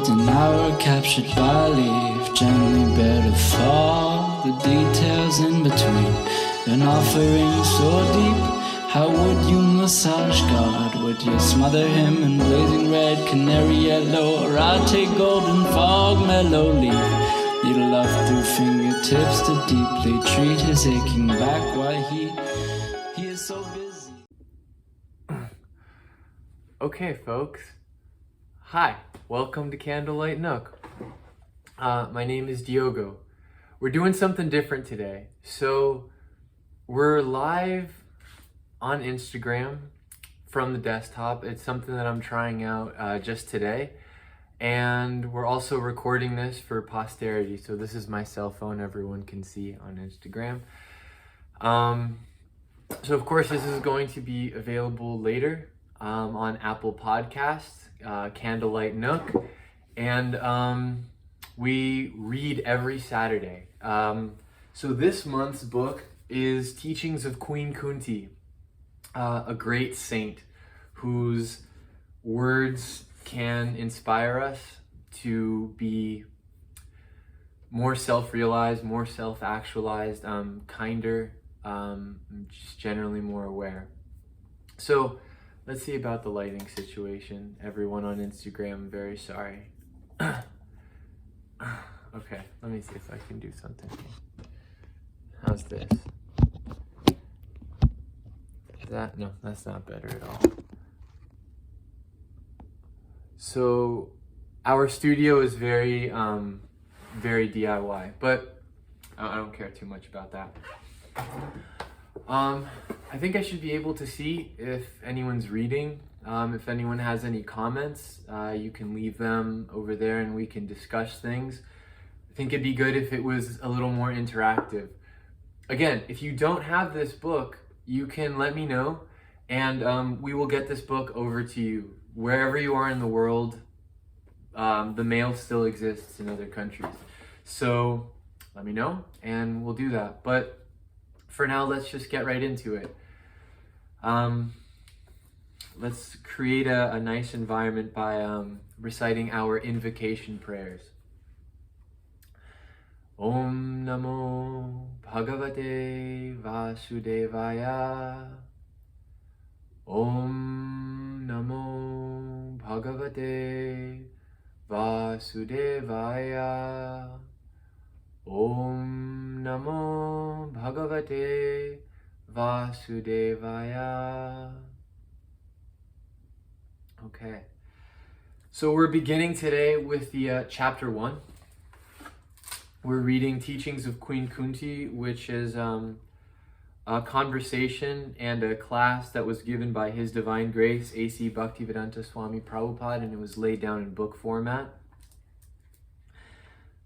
fate, an hour captured by leaf, gently bear to fall, the details in between, an offering so deep. How would you massage God? Would you smother him in blazing red, canary yellow, or I'd take golden fog, mellow leaf, needle off through fingertips to deeply treat his aching back while he is so busy. Okay, folks. Hi, welcome to Candlelight Nook. My name is Diogo. We're doing something different today. So we're live on Instagram from the desktop. It's something that I'm trying out just today. And we're also recording this for posterity. So this is my cell phone, everyone can see on Instagram. So of course this is going to be available later on Apple Podcasts, Candlelight Nook, and we read every Saturday. So this month's book is Teachings of Queen Kuntī, a great saint whose words can inspire us to be more self-realized, more self-actualized, kinder, just generally more aware. So let's see about the lighting situation. Everyone on Instagram, I'm very sorry. Okay, let me see if I can do something here. How's this? No, that's not better at all. So our studio is very DIY, but I don't care too much about that. I think I should be able to see if anyone's reading. If anyone has any comments, you can leave them over there and we can discuss things. I think it'd be good if it was a little more interactive. Again, if you don't have this book, you can let me know and we will get this book over to you. Wherever you are in the world, the mail still exists in other countries. So let me know and we'll do that. But for now, let's just get right into it. Let's create a nice environment by reciting our invocation prayers. Om Namo Bhagavate Vasudevaya. Om Namo Bhagavate Vasudevaya. Om Namo Bhagavate Vasudevaya. Okay, so we're beginning today with the chapter 1. We're reading Teachings of Queen Kuntī, which is a conversation and a class that was given by His Divine Grace, A.C. Bhaktivedanta Swami Prabhupada, and it was laid down in book format.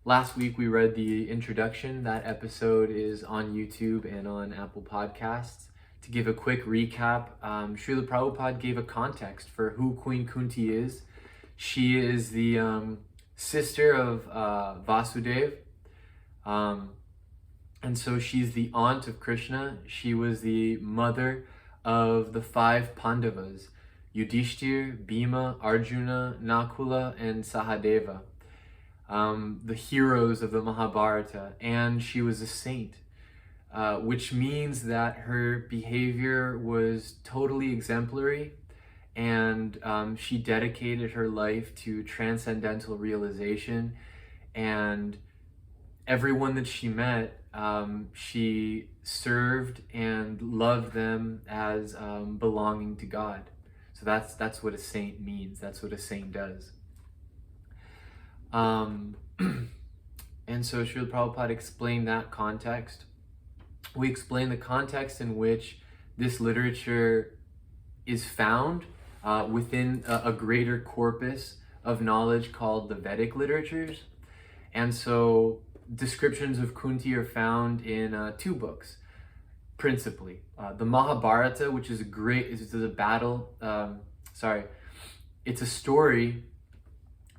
Last week we read the introduction. That episode is on YouTube and on Apple Podcasts. To give a quick recap, Srila Prabhupada gave a context for who Queen Kuntī is. She is the sister of Vasudeva. And so she's the aunt of Krishna. She was the mother of the 5 Pandavas, Yudhishthir, Bhima, Arjuna, Nakula, and Sahadeva, the heroes of the Mahabharata. And she was a saint, which means that her behavior was totally exemplary, and she dedicated her life to transcendental realization, and everyone that she met, she served and loved them as belonging to God. So that's what a saint means. That's what a saint does. And so Srila Prabhupada explained that context. We explained the context in which this literature is found within a greater corpus of knowledge called the Vedic literatures. And so descriptions of Kuntī are found in 2 books, principally. The Mahabharata, which is it's a story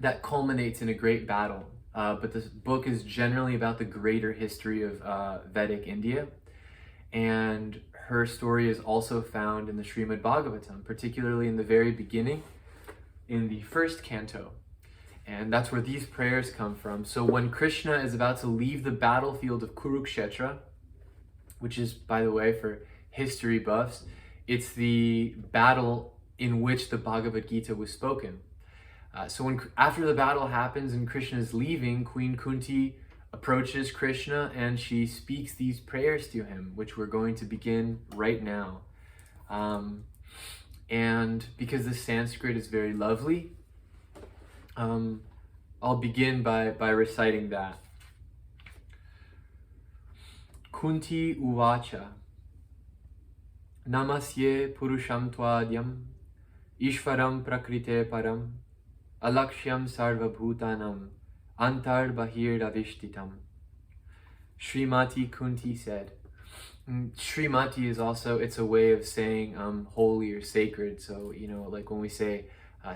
that culminates in a great battle. But this book is generally about the greater history of Vedic India. And her story is also found in the Srimad Bhagavatam, particularly in the very beginning, in the 1st canto. And that's where these prayers come from. So when Krishna is about to leave the battlefield of Kurukshetra, which is, by the way, for history buffs, it's the battle in which the Bhagavad Gita was spoken. So after the battle happens and Krishna is leaving, Queen Kuntī approaches Krishna and she speaks these prayers to him, which we're going to begin right now. And because the Sanskrit is very lovely, I'll begin by reciting that. Kuntī uvacha Namasye purusham tvadyam Ishvaram prakrite param Alakshyam sarvabhutanam Antar bahir avishtitam. Śrīmati Kuntī said. Śrīmati is also, it's a way of saying holy or sacred. So, like when we say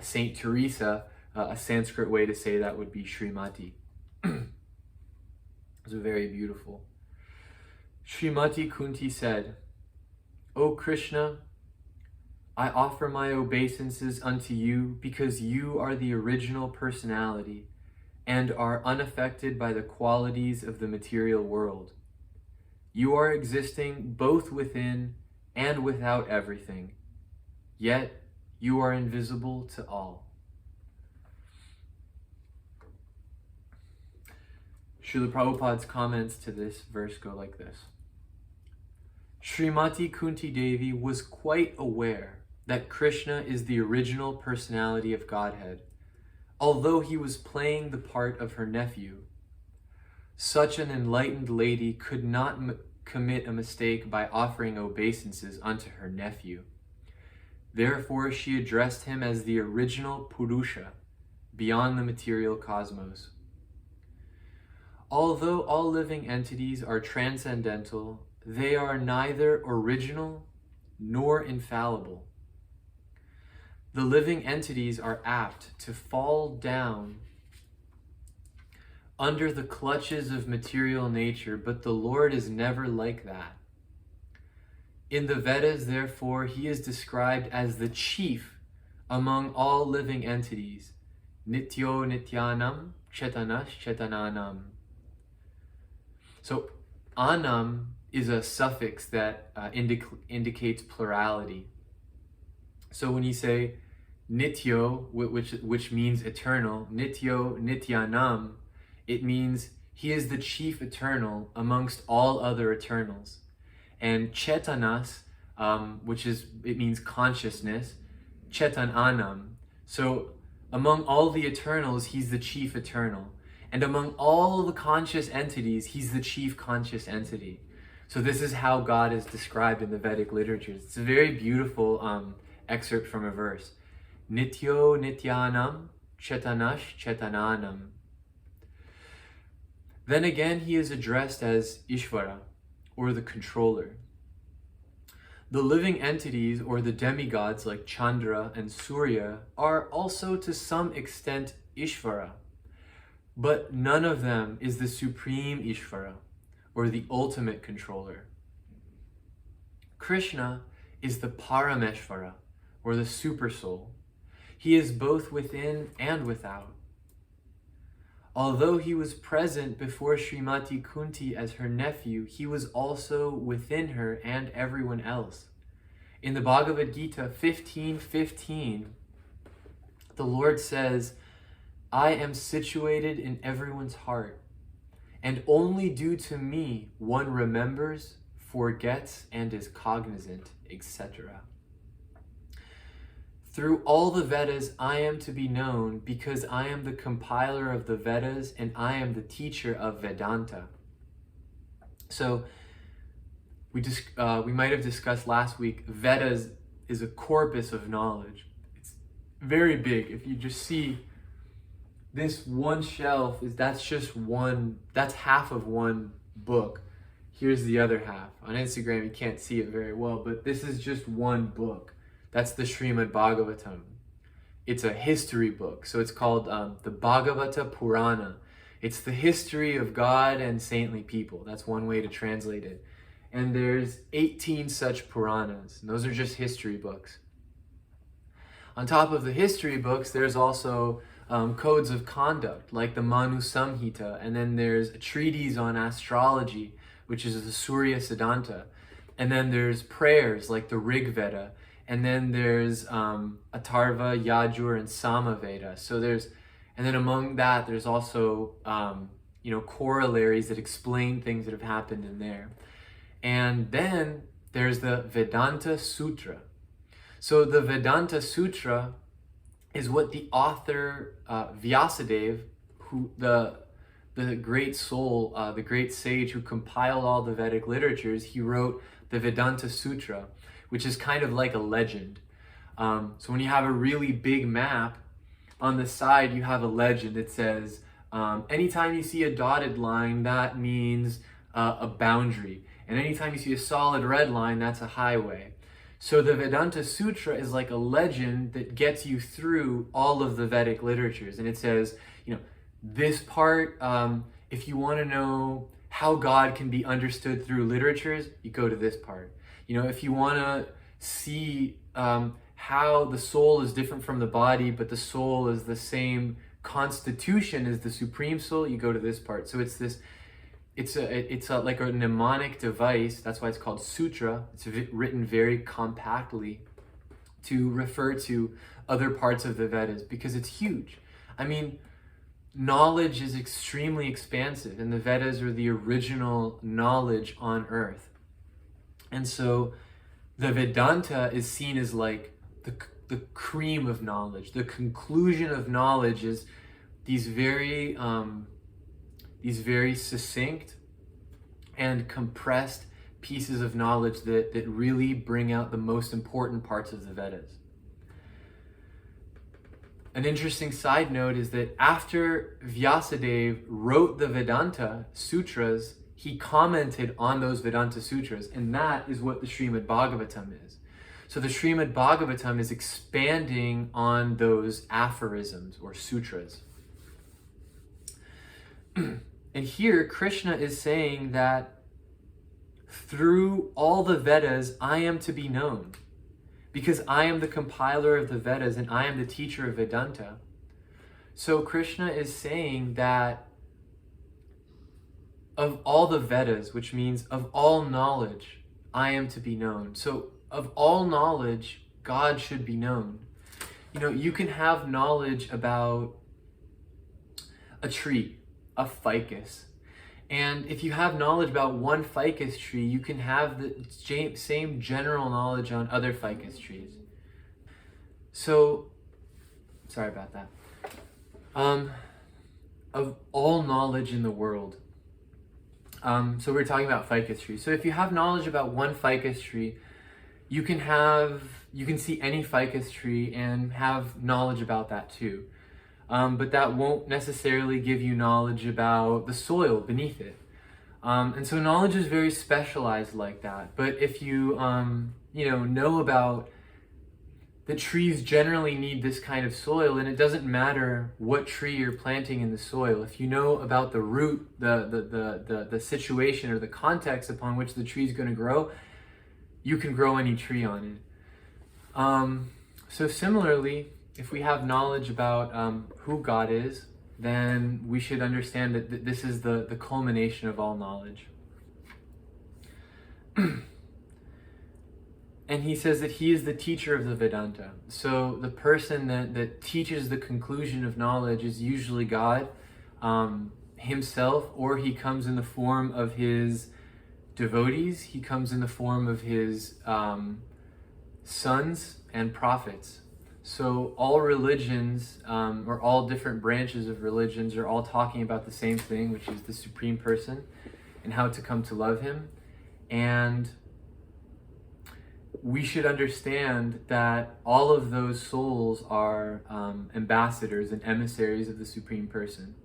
Saint Teresa, a Sanskrit way to say that would be Śrīmati. It's very beautiful. Śrīmati Kuntī said, O Krishna, I offer my obeisances unto you because you are the original personality and are unaffected by the qualities of the material world. You are existing both within and without everything, yet you are invisible to all. Srila Prabhupada's comments to this verse go like this. Śrīmati Kuntī Devi was quite aware that Krishna is the original personality of Godhead, although he was playing the part of her nephew. Such an enlightened lady could not commit a mistake by offering obeisances unto her nephew. Therefore, she addressed him as the original Purusha, beyond the material cosmos. Although all living entities are transcendental, they are neither original nor infallible. The living entities are apt to fall down under the clutches of material nature, but the Lord is never like that. In the Vedas, therefore, he is described as the chief among all living entities, Nityo Nityanam, Chetanas Chetananam. So, anam is a suffix that indicates plurality. So when you say nityo, which means eternal, nityo nityanam, it means he is the chief eternal amongst all other eternals. And chetanas, it means consciousness, chetananam. So among all the eternals, he's the chief eternal. And among all the conscious entities, he's the chief conscious entity. So this is how God is described in the Vedic literatures. It's a very beautiful excerpt from a verse. Nityo nityanam, chetanash chetananam. Then again, he is addressed as Ishvara, or the controller. The living entities, or the demigods like Chandra and Surya, are also to some extent Ishvara. But none of them is the supreme Ishvara, or the ultimate controller. Krishna is the Parameshvara, or the super soul. He is both within and without. Although he was present before Śrīmati Kuntī as her nephew, he was also within her and everyone else. In the Bhagavad Gita 15:15, the Lord says, I am situated in everyone's heart, and only due to me one remembers, forgets, and is cognizant, etc. Through all the Vedas I am to be known because I am the compiler of the Vedas and I am the teacher of Vedanta. So we might have discussed last week, Vedas is a corpus of knowledge. It's very big. If you just see this one shelf, that's half of one book. Here's the other half. On Instagram you can't see it very well, but this is just one book. That's the Srimad Bhagavatam. It's a history book, so it's called the Bhagavata Purana. It's the history of God and saintly people. That's one way to translate it. And there's 18 such Puranas, and those are just history books. On top of the history books, there's also codes of conduct, like the Manu Samhita, and then there's a treatise on astrology, which is the Surya Siddhanta, and then there's prayers like the Rig Veda, and then there's Atharva, Yajur, and Samaveda. So and then among that, there's also corollaries that explain things that have happened in there. And then there's the Vedanta Sutra. So the Vedanta Sutra is what the author Vyasadeva, who the great soul, the great sage who compiled all the Vedic literatures, he wrote the Vedanta Sutra, which is kind of like a legend. So when you have a really big map, on the side you have a legend that says, anytime you see a dotted line, that means a boundary. And anytime you see a solid red line, that's a highway. So the Vedanta Sutra is like a legend that gets you through all of the Vedic literatures. And it says, this part, if you want to know how God can be understood through literatures, you go to this part. If you want to see how the soul is different from the body, but the soul is the same constitution as the Supreme Soul, you go to this part. So it's like a mnemonic device. That's why it's called sutra. It's written very compactly to refer to other parts of the Vedas because it's huge. I mean, knowledge is extremely expansive, and the Vedas are the original knowledge on earth. And so the Vedanta is seen as like the cream of knowledge. The conclusion of knowledge is these very succinct and compressed pieces of knowledge that really bring out the most important parts of the Vedas. An interesting side note is that after Vyasadeva wrote the Vedanta Sutras, he commented on those Vedanta Sutras, and that is what the Srimad Bhagavatam is. So the Srimad Bhagavatam is expanding on those aphorisms or sutras. And here, Krishna is saying that through all the Vedas, I am to be known. Because I am the compiler of the Vedas and I am the teacher of Vedanta. So Krishna is saying that of all the Vedas, which means of all knowledge, I am to be known. So of all knowledge, God should be known. You can have knowledge about a tree, a ficus. And if you have knowledge about one ficus tree, you can have the same general knowledge on other ficus trees. So, sorry about that. Of all knowledge in the world. So we're talking about ficus trees. So if you have knowledge about one ficus tree, you can see any ficus tree and have knowledge about that too. But that won't necessarily give you knowledge about the soil beneath it. And so knowledge is very specialized like that. But if you, know about the trees generally need this kind of soil, and it doesn't matter what tree you're planting in the soil. If you know about the root, the situation or the context upon which the tree is going to grow, you can grow any tree on it. So similarly, if we have knowledge about who God is, then we should understand that this is the culmination of all knowledge. And he says that he is the teacher of the Vedanta. So the person that teaches the conclusion of knowledge is usually God himself, or he comes in the form of his devotees. He comes in the form of his sons and prophets. So all religions, or all different branches of religions, are all talking about the same thing, which is the Supreme Person and how to come to love him. And we should understand that all of those souls are ambassadors and emissaries of the Supreme Person.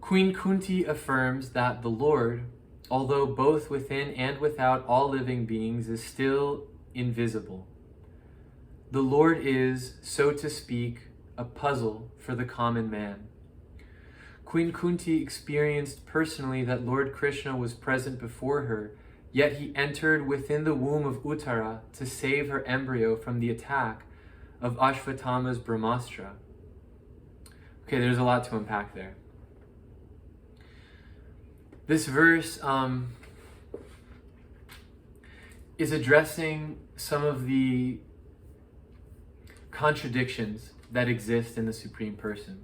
Queen Kuntī affirms that the Lord, although both within and without all living beings, is still invisible. The Lord is, so to speak, a puzzle for the common man. Queen Kuntī experienced personally that Lord Krishna was present before her, yet he entered within the womb of Uttara to save her embryo from the attack of Ashvatthama's Brahmastra. Okay, there's a lot to unpack there. This verse is addressing some of the contradictions that exist in the Supreme Person.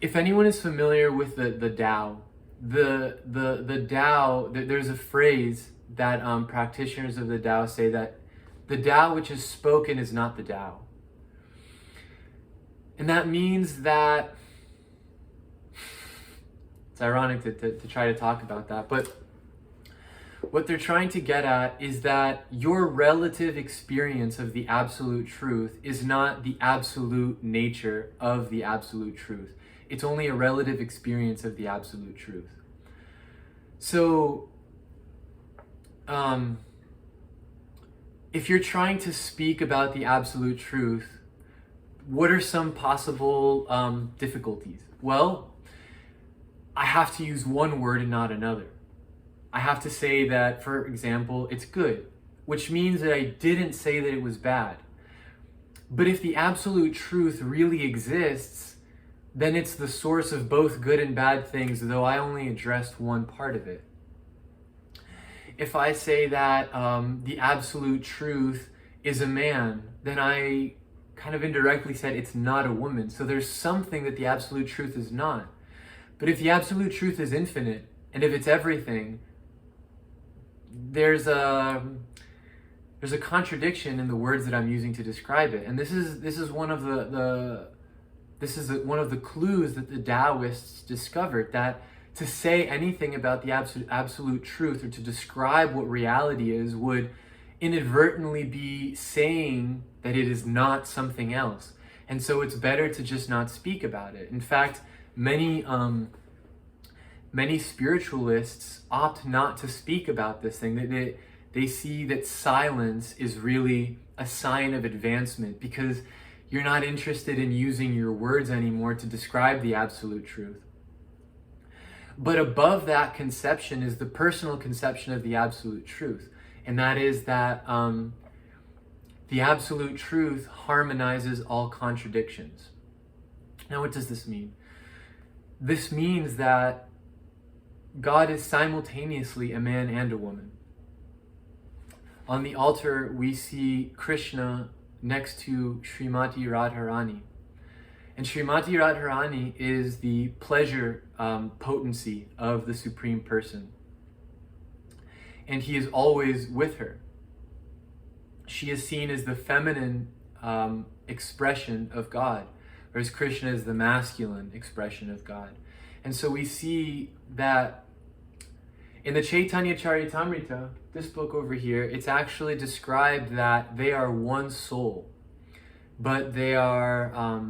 If anyone is familiar with the Tao, the Tao, there's a phrase that practitioners of the Tao say that the Tao which is spoken is not the Tao. And that means that, it's ironic to try to talk about that, but what they're trying to get at is that your relative experience of the absolute truth is not the absolute nature of the absolute truth. It's only a relative experience of the absolute truth. So, if you're trying to speak about the absolute truth, what are some possible difficulties? Well, I have to use one word and not another. I have to say that, for example, it's good, which means that I didn't say that it was bad. But if the absolute truth really exists, then it's the source of both good and bad things, though I only addressed one part of it. If I say that the absolute truth is a man, then I kind of indirectly said it's not a woman. So there's something that the absolute truth is not. But if the absolute truth is infinite, and if it's everything, there's a contradiction in the words that I'm using to describe it. And this is one of the clues that the Taoists discovered, that to say anything about the absolute truth or to describe what reality is would inadvertently be saying that it is not something else. And so it's better to just not speak about it. In fact, many spiritualists opt not to speak about this thing. They see that silence is really a sign of advancement, because you're not interested in using your words anymore to describe the absolute truth. But above that conception is the personal conception of the absolute truth. And that is that the absolute truth harmonizes all contradictions. Now, what does this mean? This means that God is simultaneously a man and a woman. On the altar, we see Krishna next to Srimati Radharani. And Srimati Radharani is the pleasure potency of the Supreme Person. And he is always with her. She is seen as the feminine expression of God, whereas Krishna is the masculine expression of God. And so we see that in the Chaitanya Charitamrita, this book over here, it's actually described that they are one soul, but they are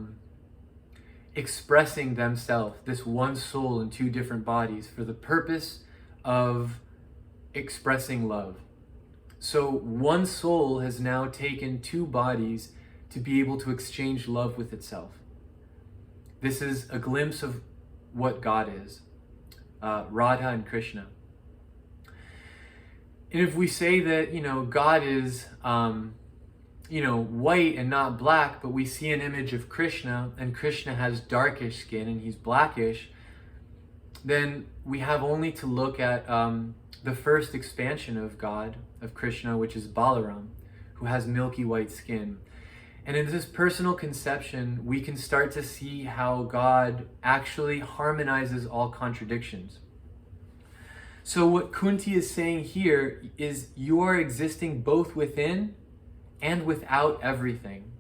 expressing themselves, this one soul in two different bodies, for the purpose of expressing love. So one soul has now taken two bodies to be able to exchange love with itself. This is a glimpse of what God is, Radha and Krishna. And if we say that, God is, white and not black, but we see an image of Krishna, and Krishna has darkish skin and he's blackish, then we have only to look at the first expansion of God, of Krishna, which is Balaram, who has milky white skin. And in this personal conception, we can start to see how God actually harmonizes all contradictions. So what Kuntī is saying here is you are existing both within and without everything,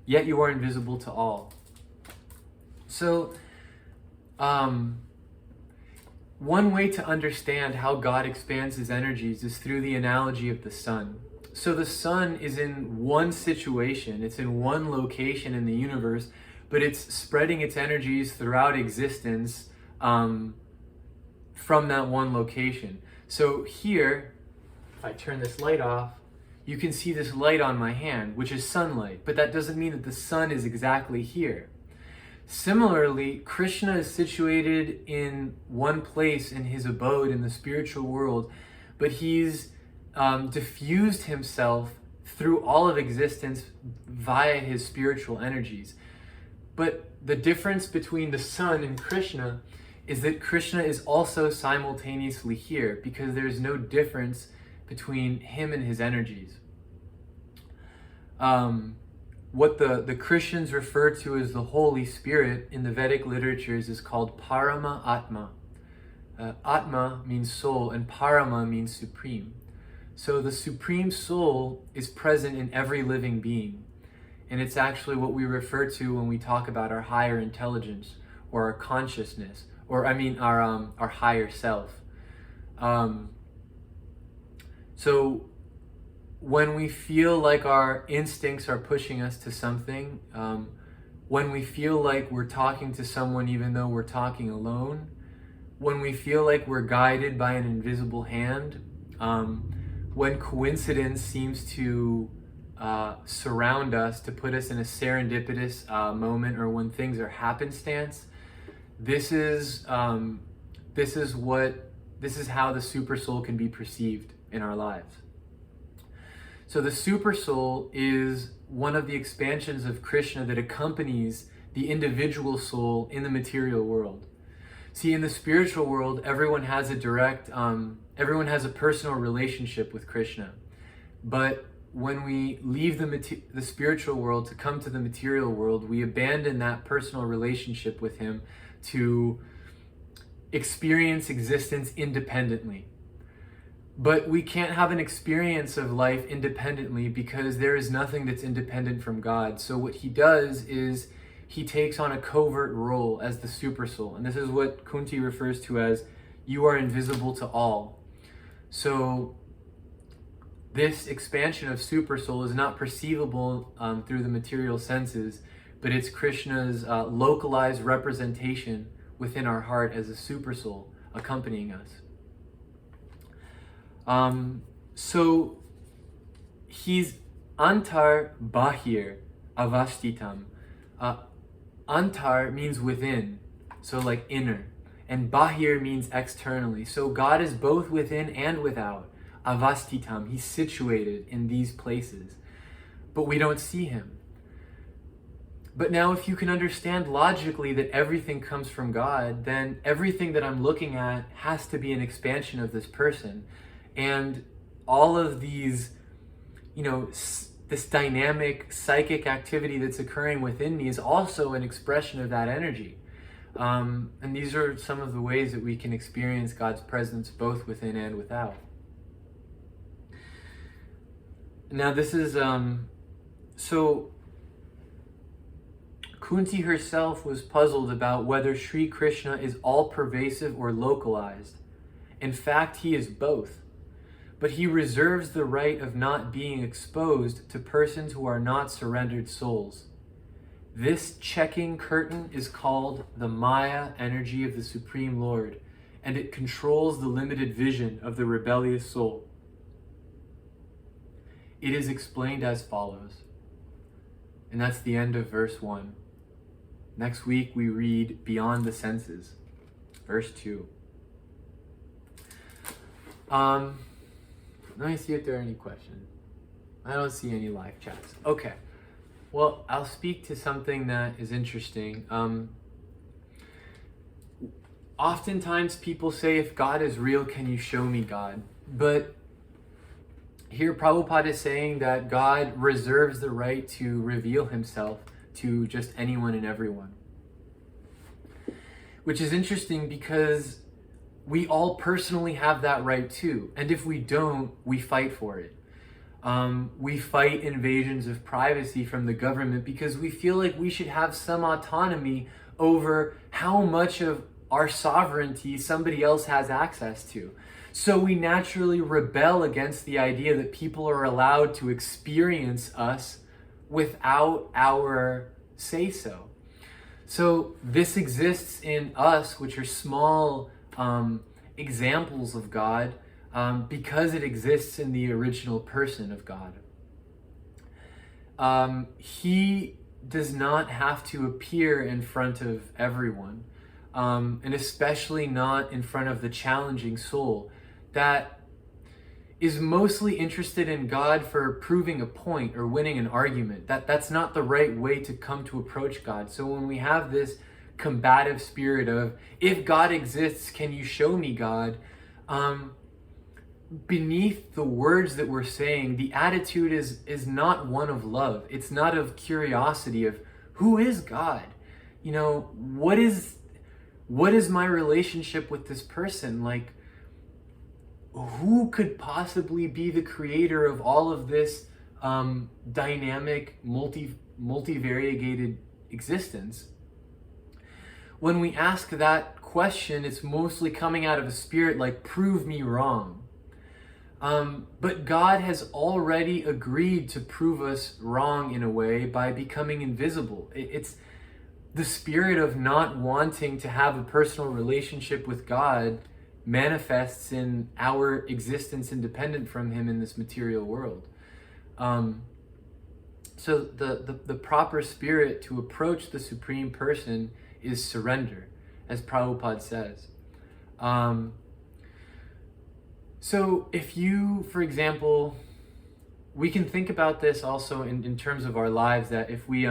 yet you are invisible to all. So, one way to understand how God expands his energies is through the analogy of the sun. So the sun is in one situation, it's in one location in the universe, but it's spreading its energies throughout existence from that one location. So here, if I turn this light off, you can see this light on my hand, which is sunlight, but that doesn't mean that the sun is exactly here. Similarly, Krishna is situated in one place in his abode in the spiritual world, but he's diffused himself through all of existence via his spiritual energies. But the difference between the sun and Krishna is that Krishna is also simultaneously here, because there's no difference between him and his energies. What the Christians refer to as the Holy Spirit in the Vedic literatures is called Parama Atma. Atma means soul, and Parama means supreme. So the supreme soul is present in every living being. And it's actually what we refer to when we talk about our higher intelligence, or our consciousness, or our higher self. So when we feel like our instincts are pushing us to something, when we feel like we're talking to someone even though we're talking alone, when we feel like we're guided by an invisible hand, when coincidence seems to surround us to put us in a serendipitous moment, or when things are happenstance, this is how the super soul can be perceived in our lives. So the super soul is one of the expansions of Krishna that accompanies the individual soul in the material world. See, in the spiritual world, everyone has a personal relationship with Krishna. But when we leave the spiritual world to come to the material world, we abandon that personal relationship with him to experience existence independently. But we can't have an experience of life independently, because there is nothing that's independent from God. So what he does is he takes on a covert role as the super soul. And this is what Kuntī refers to as, you are invisible to all. So this expansion of super soul is not perceivable through the material senses, but it's Krishna's localized representation within our heart as a super soul accompanying us. So he's antar bahir avastitam. Antar means within, so like inner, and bahir means externally. So God is both within and without. Avastitam, he's situated in these places, but we don't see him. But now if you can understand logically that everything comes from God, then everything that I'm looking at has to be an expansion of this person. And all of these, this dynamic psychic activity that's occurring within me is also an expression of that energy. And these are some of the ways that we can experience God's presence both within and without. Now this is, so Kuntī herself was puzzled about whether Sri Krishna is all-pervasive or localized. In fact, he is both. But he reserves the right of not being exposed to persons who are not surrendered souls. This checking curtain is called the Maya energy of the Supreme Lord, and it controls the limited vision of the rebellious soul. It is explained as follows, and that's the end of verse 1. Next week we read Beyond the Senses, verse 2. Let me see if there are any questions. I don't see any live chats. Okay. Well, I'll speak to something that is interesting. Oftentimes people say, if God is real, can you show me God? But here Prabhupada is saying that God reserves the right to reveal himself to just anyone and everyone. Which is interesting because we all personally have that right too. And if we don't, we fight for it. We fight invasions of privacy from the government because we feel like we should have some autonomy over how much of our sovereignty somebody else has access to. So we naturally rebel against the idea that people are allowed to experience us without our say-so. So this exists in us, which are small examples of God, because it exists in the original person of God. He does not have to appear in front of everyone, and especially not in front of the challenging soul. That is mostly interested in God for proving a point or winning an argument. That's not the right way to come to approach God. So when we have this combative spirit of, if God exists, can you show me God? Beneath the words that we're saying, the attitude is not one of love. It's not of curiosity of, who is God? You know, what is my relationship with this person? Like, who could possibly be the creator of all of this dynamic, multivariated existence? When we ask that question, it's mostly coming out of a spirit like, prove me wrong. But God has already agreed to prove us wrong in a way by becoming invisible. It's the spirit of not wanting to have a personal relationship with God manifests in our existence independent from Him in this material world. So the proper spirit to approach the Supreme Person is surrender, as Prabhupada says. So if you, for example, we can think about this also in terms of our lives, that if you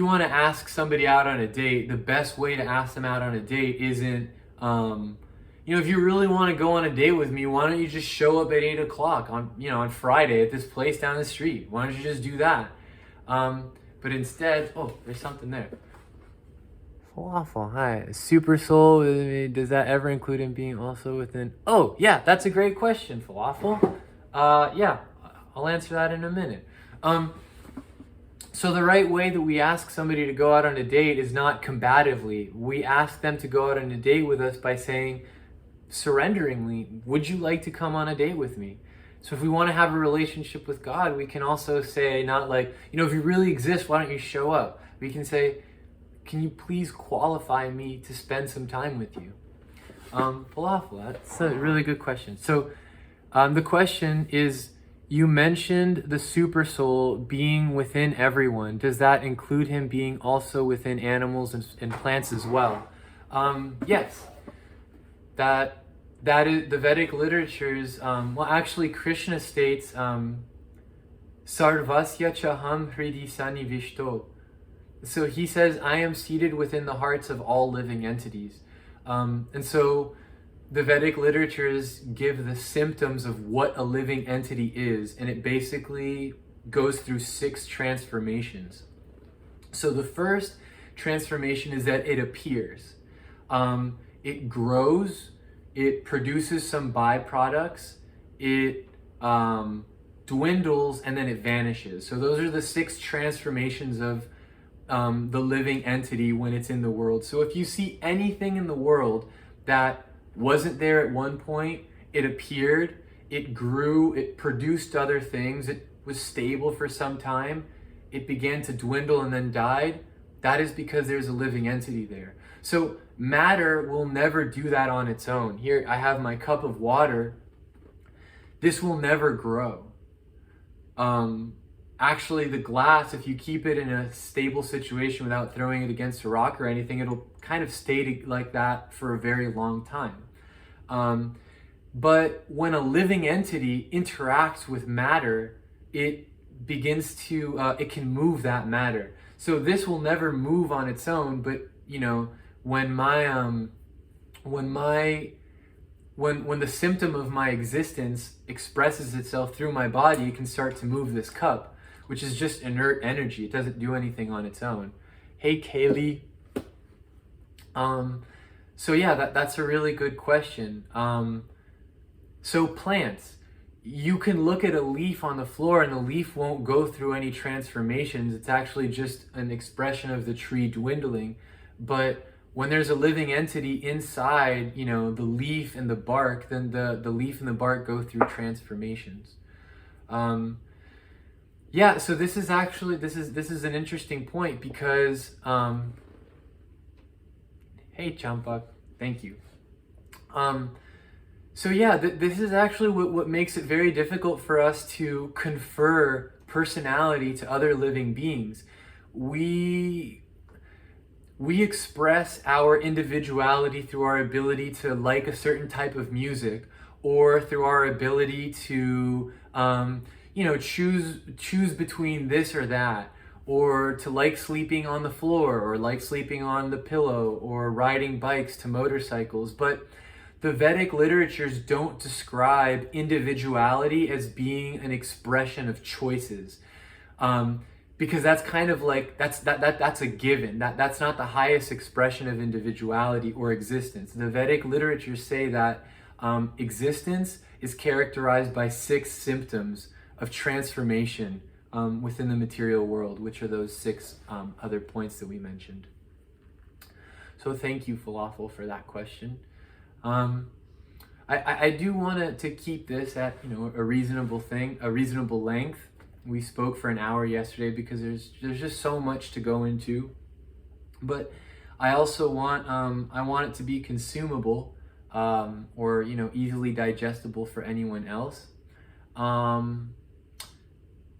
want to ask somebody out on a date, the best way to ask them out on a date isn't, if you really want to go on a date with me, why don't you just show up at 8 o'clock on Friday at this place down the street? Why don't you just do that? But instead, there's something there. Falafel, hi. Super soul, does that ever include him being also within? Oh, yeah, that's a great question, Falafel. Yeah, I'll answer that in a minute. So the right way that we ask somebody to go out on a date is not combatively. We ask them to go out on a date with us by saying, surrenderingly, would you like to come on a date with me? So if we want to have a relationship with God, we can also say, not like, if you really exist, why don't you show up? We can say, can you please qualify me to spend some time with you? Falafel, that's a really good question. So the question is, you mentioned the super soul being within everyone. Does that include him being also within animals and plants as well? Yes. That is the Vedic literatures. Actually, Krishna states, Sarvasya chaham hridi sanivishto. So he says, I am seated within the hearts of all living entities. And so the Vedic literatures give the symptoms of what a living entity is, and it basically goes through 6 transformations. So the first transformation is that it appears. It grows, it produces some byproducts, it dwindles, and then it vanishes. So those are the 6 transformations of the living entity when it's in the world. So if you see anything in the world that wasn't there at one point, it appeared, it grew, it produced other things, it was stable for some time, it began to dwindle and then died, that is because there's a living entity there. So matter will never do that on its own. Here I have my cup of water. This will never grow. Actually, the glass, if you keep it in a stable situation without throwing it against a rock or anything, it'll kind of stay like that for a very long time. But when a living entity interacts with matter, it begins to, it can move that matter. So this will never move on its own, but when the symptom of my existence expresses itself through my body, it can start to move this cup, which is just inert energy. It doesn't do anything on its own. Hey, Kaylee. So yeah, that's a really good question. So plants, you can look at a leaf on the floor and the leaf won't go through any transformations. It's actually just an expression of the tree dwindling. But when there's a living entity inside, the leaf and the bark, then the leaf and the bark go through transformations. Yeah, so this is an interesting point because, hey Champak, thank you. So yeah, this is actually what makes it very difficult for us to confer personality to other living beings. We express our individuality through our ability to like a certain type of music, or through our ability to, choose between this or that, or to like sleeping on the floor, or like sleeping on the pillow, or riding bikes to motorcycles. But the Vedic literatures don't describe individuality as being an expression of choices, because that's kind of like that's a given. That's not the highest expression of individuality or existence. The Vedic literatures say that existence is characterized by 6 symptoms of transformation within the material world, which are those 6 other points that we mentioned. So thank you, Falafel, for that question. I do want to keep this at a reasonable length. We spoke for an hour yesterday because there's just so much to go into, but I also want it to be consumable, or easily digestible for anyone else.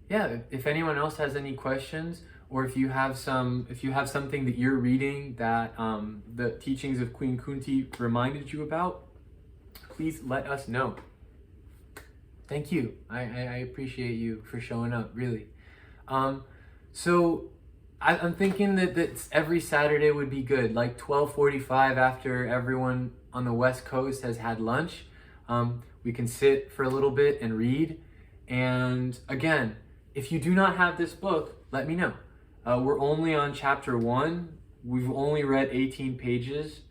If anyone else has any questions, or if you have something that you're reading that the teachings of Queen Kuntī reminded you about, please let us know. Thank you. I appreciate you for showing up, really. So I'm thinking that every Saturday would be good, like 12:45 after everyone on the West Coast has had lunch. We can sit for a little bit and read. And again, if you do not have this book, let me know. We're only on chapter 1. We've only read 18 pages.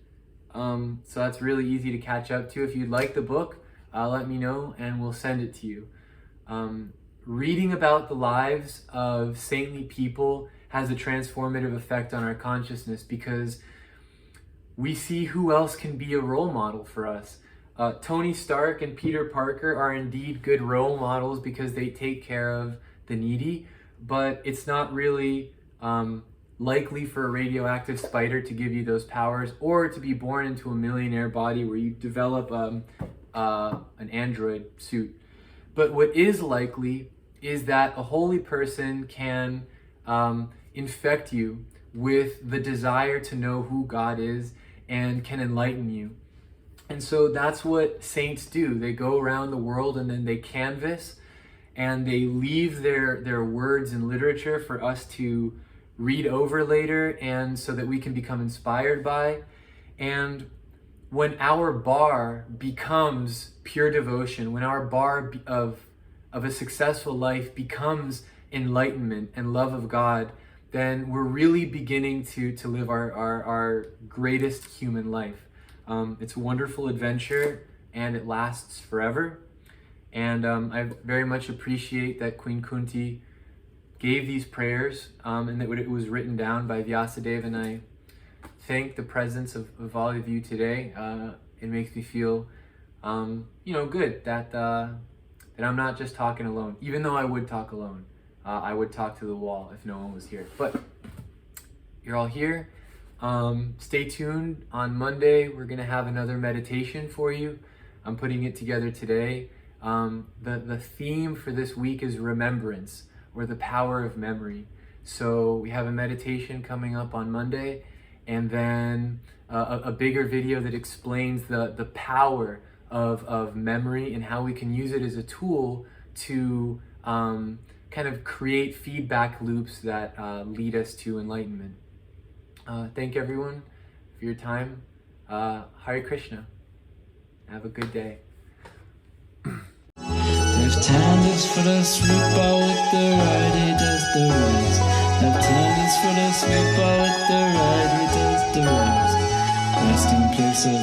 So that's really easy to catch up to. If you'd like the book, let me know and we'll send it to you. Reading about the lives of saintly people has a transformative effect on our consciousness, because we see who else can be a role model for us. Tony Stark and Peter Parker are indeed good role models because they take care of the needy, but it's not really likely for a radioactive spider to give you those powers, or to be born into a millionaire body where you develop an android suit. But what is likely is that a holy person can infect you with the desire to know who God is and can enlighten you. And so that's what saints do. They go around the world and then they canvas and they leave their words in literature for us to read over later, and so that we can become inspired by. And when our bar becomes pure devotion, when our bar of a successful life becomes enlightenment and love of God, then we're really beginning to live our greatest human life. It's a wonderful adventure and it lasts forever. And I very much appreciate that Queen Kuntī gave these prayers and that it was written down by Vyasadeva, and I thank the presence of all of you today. It makes me feel good that I'm not just talking alone, even though I would talk alone. I would talk to the wall if no one was here, but you're all here. Stay tuned. On Monday we're gonna have another meditation for you. I'm putting it together today. The theme for this week is remembrance, or the power of memory. So we have a meditation coming up on Monday, and then a bigger video that explains the power of memory and how we can use it as a tool to kind of create feedback loops that lead us to enlightenment. Thank everyone for your time. Hare Krishna. Have a good day. Left hand is for the sweeper, with the right he does the rest. Left hand is for the sweeper, with the right he does the rest. Resting place of